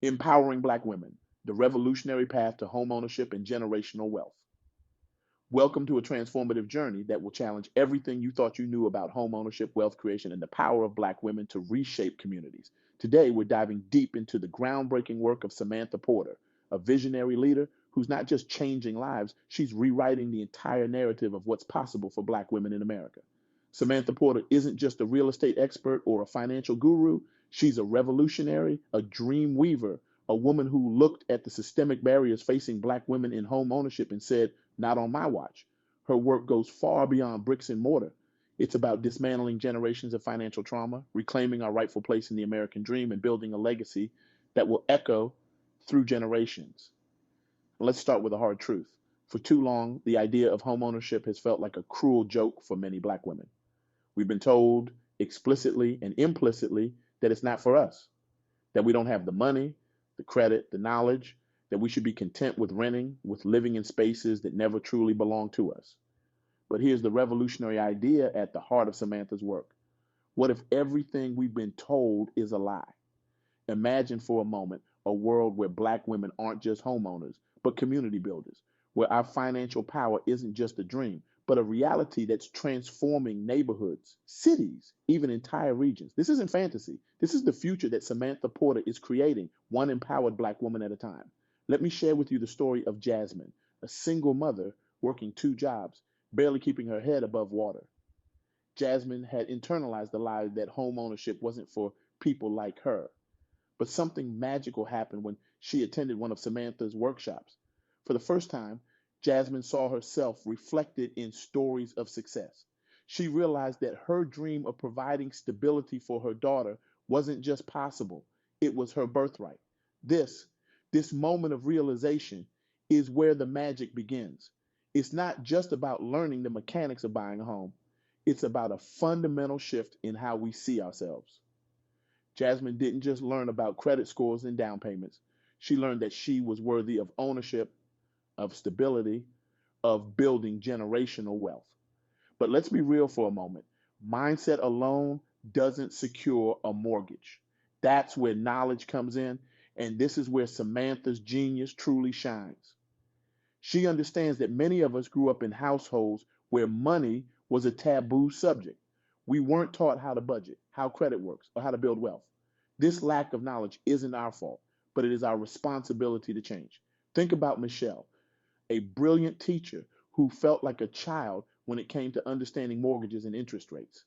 Empowering Black Women, the revolutionary path to homeownership and generational wealth. Welcome to a transformative journey that will challenge everything you thought you knew about homeownership, wealth creation, and the power of Black women to reshape communities. Today, we're diving deep into the groundbreaking work of Samantha Porter, a visionary leader who's not just changing lives, she's rewriting the entire narrative of what's possible for Black women in America. Samantha Porter isn't just a real estate expert or a financial guru, she's a revolutionary, a dream weaver, a woman who looked at the systemic barriers facing Black women in home ownership and said, not on my watch. Her work goes far beyond bricks and mortar. It's about dismantling generations of financial trauma, reclaiming our rightful place in the American dream, and building a legacy that will echo through generations. Let's start with a hard truth. For too long, the idea of homeownership has felt like a cruel joke for many Black women. We've been told explicitly and implicitly that it's not for us, that we don't have the money, the credit, the knowledge, that we should be content with renting, with living in spaces that never truly belong to us. But here's the revolutionary idea at the heart of Samantha's work. What if everything we've been told is a lie? Imagine for a moment a world where Black women aren't just homeowners, but community builders, where our financial power isn't just a dream, but a reality that's transforming neighborhoods, cities, even entire regions. This isn't fantasy. This is the future that Samantha Porter is creating, one empowered Black woman at a time. Let me share with you the story of Jasmine, a single mother working two jobs, barely keeping her head above water. Jasmine had internalized the lie that home ownership wasn't for people like her. But something magical happened when she attended one of Samantha's workshops. For the first time, Jasmine saw herself reflected in stories of success. She realized that her dream of providing stability for her daughter wasn't just possible, it was her birthright. This, this moment of realization is where the magic begins. It's not just about learning the mechanics of buying a home, it's about a fundamental shift in how we see ourselves. Jasmine didn't just learn about credit scores and down payments. She learned that she was worthy of ownership, of stability, of building generational wealth. But let's be real for a moment. Mindset alone doesn't secure a mortgage. That's where knowledge comes in, and this is where Samantha's genius truly shines. She understands that many of us grew up in households where money was a taboo subject. We weren't taught how to budget, how credit works, or how to build wealth. This lack of knowledge isn't our fault, but it is our responsibility to change. Think about Michelle, a brilliant teacher who felt like a child when it came to understanding mortgages and interest rates.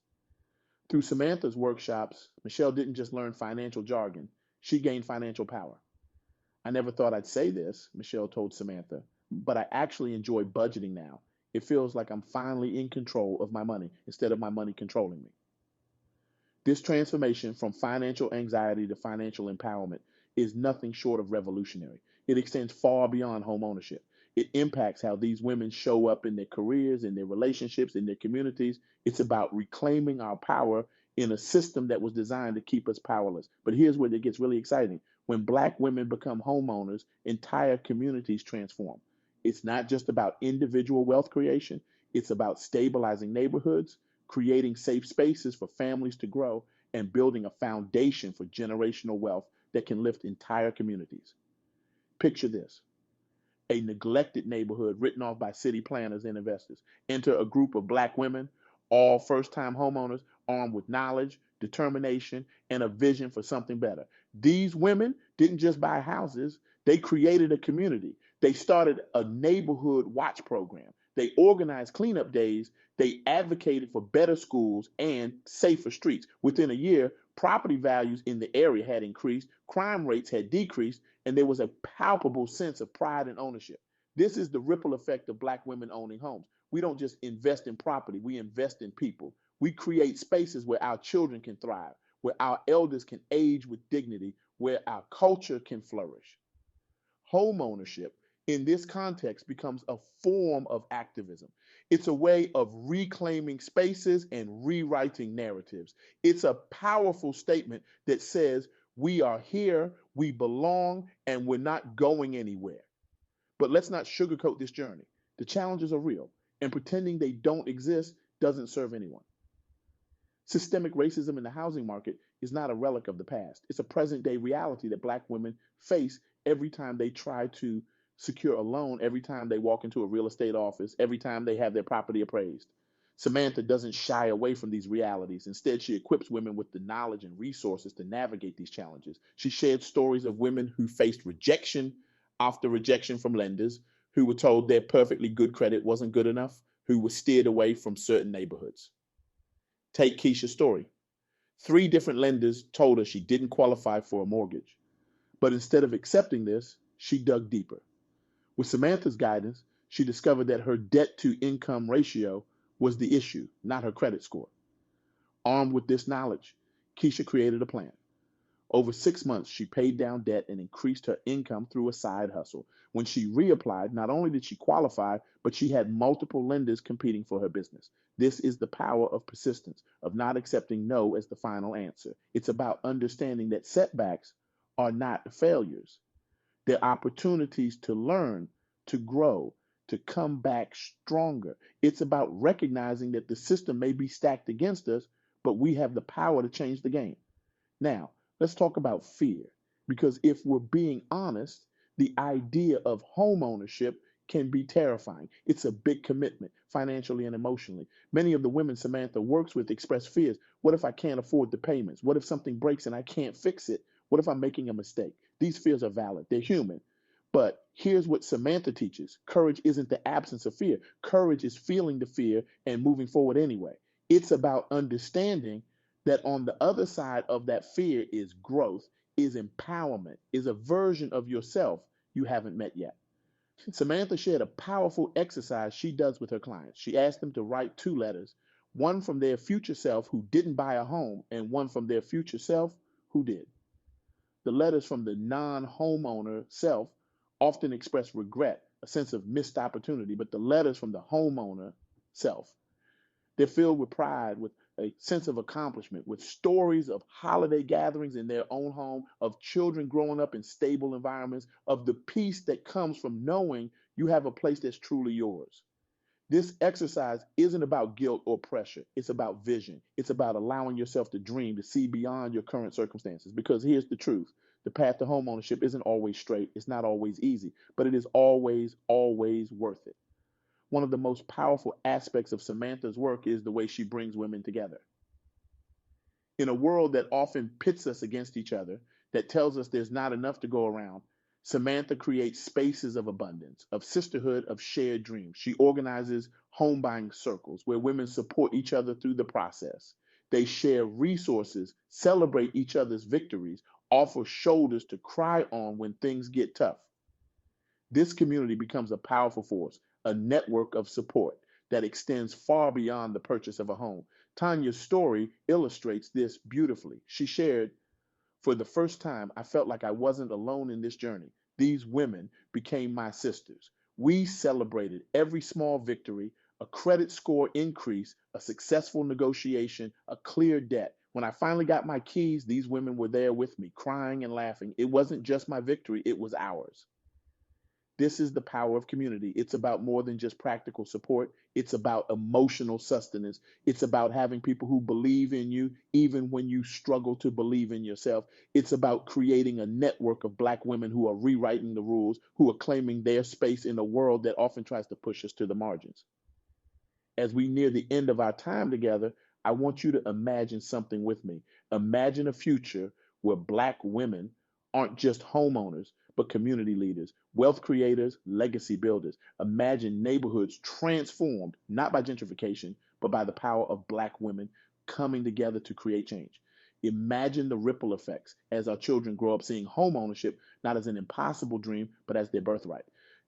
Through Samantha's workshops, Michelle didn't just learn financial jargon, she gained financial power. I never thought I'd say this, Michelle told Samantha, but I actually enjoy budgeting now. It feels like I'm finally in control of my money instead of my money controlling me. This transformation from financial anxiety to financial empowerment is nothing short of revolutionary. It extends far beyond home ownership. It impacts how these women show up in their careers, in their relationships, in their communities. It's about reclaiming our power in a system that was designed to keep us powerless. But here's where it gets really exciting. When Black women become homeowners, entire communities transform. It's not just about individual wealth creation, it's about stabilizing neighborhoods, creating safe spaces for families to grow, and building a foundation for generational wealth that can lift entire communities. Picture this: a neglected neighborhood written off by city planners and investors. Enter a group of Black women, all first time homeowners, armed with knowledge, determination, and a vision for something better. These women didn't just buy houses, they created a community. They started a neighborhood watch program. They organized cleanup days. They advocated for better schools and safer streets. Within a year, property values in the area had increased, crime rates had decreased, and there was a palpable sense of pride and ownership. This is the ripple effect of Black women owning homes. We don't just invest in property, we invest in people. We create spaces where our children can thrive, where our elders can age with dignity, where our culture can flourish. Home ownership in this context becomes a form of activism. It's a way of reclaiming spaces and rewriting narratives. It's a powerful statement that says we are here, we belong, and we're not going anywhere. But let's not sugarcoat this journey. The challenges are real, and pretending they don't exist doesn't serve anyone. Systemic racism in the housing market is not a relic of the past. It's a present day reality that Black women face every time they try to secure a loan, every time they walk into a real estate office, every time they have their property appraised. Samantha doesn't shy away from these realities. Instead, she equips women with the knowledge and resources to navigate these challenges. She shared stories of women who faced rejection after rejection from lenders, who were told their perfectly good credit wasn't good enough, who were steered away from certain neighborhoods. Take Keisha's story. 3 different lenders told her she didn't qualify for a mortgage. But instead of accepting this, she dug deeper. With Samantha's guidance, she discovered that her debt to income ratio was the issue, not her credit score. Armed with this knowledge, Keisha created a plan. Over 6 months, she paid down debt and increased her income through a side hustle. When she reapplied, not only did she qualify, but she had multiple lenders competing for her business. This is the power of persistence, of not accepting no as the final answer. It's about understanding that setbacks are not failures. They're opportunities to learn, to grow, to come back stronger. It's about recognizing that the system may be stacked against us, but we have the power to change the game. Now, let's talk about fear, because if we're being honest, the idea of home ownership can be terrifying. It's a big commitment, financially and emotionally. Many of the women Samantha works with express fears. What if I can't afford the payments? What if something breaks and I can't fix it? What if I'm making a mistake? These fears are valid, they're human. But here's what Samantha teaches: courage isn't the absence of fear, courage is feeling the fear and moving forward anyway. It's about understanding that on the other side of that fear is growth, is empowerment, is a version of yourself you haven't met yet. Samantha shared a powerful exercise she does with her clients. She asked them to write 2 letters, one from their future self who didn't buy a home, and one from their future self who did. The letters from the non homeowner self often express regret, a sense of missed opportunity, but the letters from the homeowner self, they're filled with pride, with a sense of accomplishment, with stories of holiday gatherings in their own home, of children growing up in stable environments, of the peace that comes from knowing you have a place that's truly yours. This exercise isn't about guilt or pressure. It's about vision. It's about allowing yourself to dream, to see beyond your current circumstances. Because here's the truth: the path to homeownership isn't always straight. It's not always easy, but it is always, always worth it. One of the most powerful aspects of Samantha's work is the way she brings women together. In a world that often pits us against each other, that tells us there's not enough to go around, Samantha creates spaces of abundance, of sisterhood, of shared dreams. She organizes home buying circles where women support each other through the process. They share resources, celebrate each other's victories, offer shoulders to cry on when things get tough. This community becomes a powerful force, a network of support that extends far beyond the purchase of a home. Tanya's story illustrates this beautifully. She shared, "For the first time, I felt like I wasn't alone in this journey. These women became my sisters. We celebrated every small victory, a credit score increase, a successful negotiation, a clear debt. When I finally got my keys, these women were there with me, crying and laughing. It wasn't just my victory, it was ours." This is the power of community. It's about more than just practical support. It's about emotional sustenance. It's about having people who believe in you, even when you struggle to believe in yourself. It's about creating a network of Black women who are rewriting the rules, who are claiming their space in a world that often tries to push us to the margins. As we near the end of our time together, I want you to imagine something with me. Imagine a future where Black women aren't just homeowners, but community leaders, wealth creators, legacy builders. Imagine neighborhoods transformed, not by gentrification, but by the power of Black women coming together to create change. Imagine the ripple effects as our children grow up seeing homeownership not as an impossible dream, but as their birthright.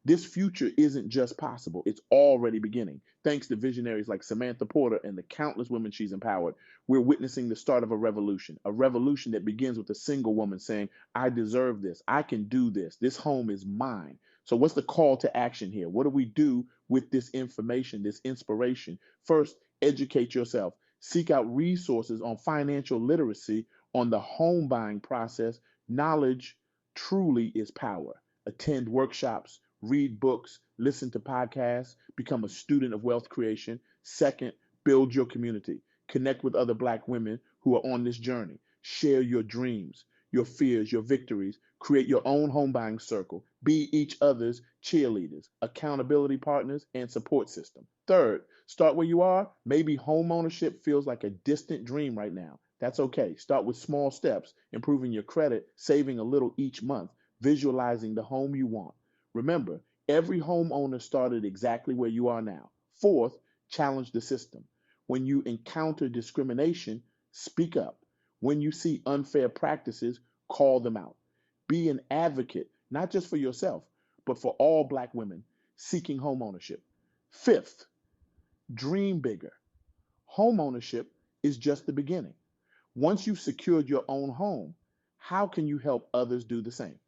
This future isn't just possible, it's already beginning. Thanks to visionaries like Samantha Porter and the countless women she's empowered, we're witnessing the start of a revolution that begins with a single woman saying, "I deserve this, I can do this home is mine." So, what's the call to action here? What do we do with this information, this inspiration? First, educate yourself. Seek out resources on financial literacy, on the home buying process. Knowledge truly is power. Attend workshops, read books, listen to podcasts, become a student of wealth creation. Second, build your community. Connect with other Black women who are on this journey. Share your dreams, your fears, your victories. Create your own home buying circle. Be each other's cheerleaders, accountability partners, and support system. Third, start where you are. Maybe home ownership feels like a distant dream right now. That's okay. Start with small steps, improving your credit, saving a little each month, visualizing the home you want. Remember, every homeowner started exactly where you are now. Fourth, challenge the system. When you encounter discrimination, speak up. When you see unfair practices, call them out. Be an advocate, not just for yourself, but for all Black women seeking home ownership. Fifth, dream bigger. Home ownership is just the beginning. Once you've secured your own home, how can you help others do the same?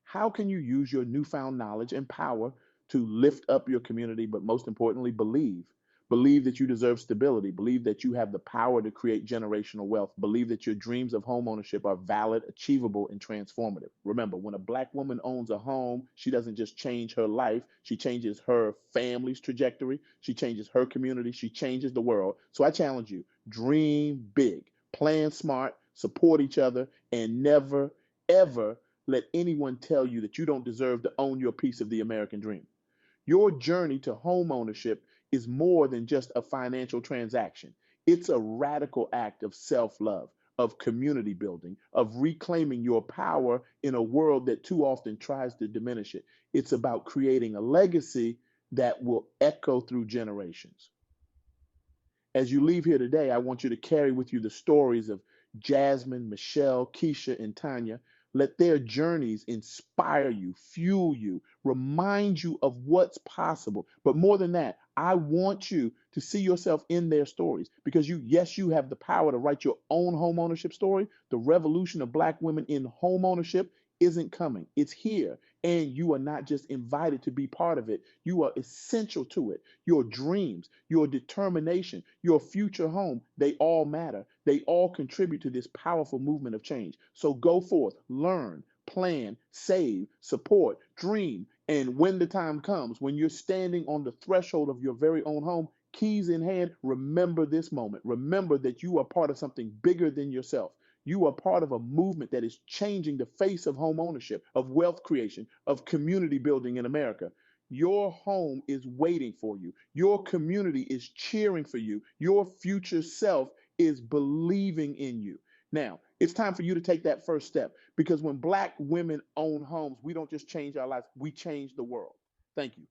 How can you use your newfound knowledge and power to lift up your community, but most importantly, believe? Believe that you deserve stability. Believe that you have the power to create generational wealth. Believe that your dreams of home ownership are valid, achievable, and transformative. Remember, when a Black woman owns a home, she doesn't just change her life, she changes her family's trajectory, she changes her community, she changes the world. So I challenge you, dream big, plan smart, support each other, and never, ever let anyone tell you that you don't deserve to own your piece of the American dream. Your journey to home ownership is more than just a financial transaction. It's a radical act of self love, of community building, of reclaiming your power in a world that too often tries to diminish it. It's about creating a legacy that will echo through generations. As you leave here today, I want you to carry with you the stories of Jasmine, Michelle, Keisha, and Tanya. Let their journeys inspire you, fuel you, remind you of what's possible. But more than that, I want you to see yourself in their stories because yes, you have the power to write your own home ownership story. The revolution of Black women in home ownership isn't coming, it's here. And you are not just invited to be part of it, you are essential to it. Your dreams, your determination, your future home, they all matter. They all contribute to this powerful movement of change. So go forth, learn, plan, save, support, dream. And when the time comes, when you're standing on the threshold of your very own home, keys in hand, remember this moment. Remember that you are part of something bigger than yourself. You are part of a movement that is changing the face of home ownership, of wealth creation, of community building in America. Your home is waiting for you. Your community is cheering for you. Your future self is believing in you. Now, it's time for you to take that first step because when Black women own homes, we don't just change our lives, we change the world. Thank you.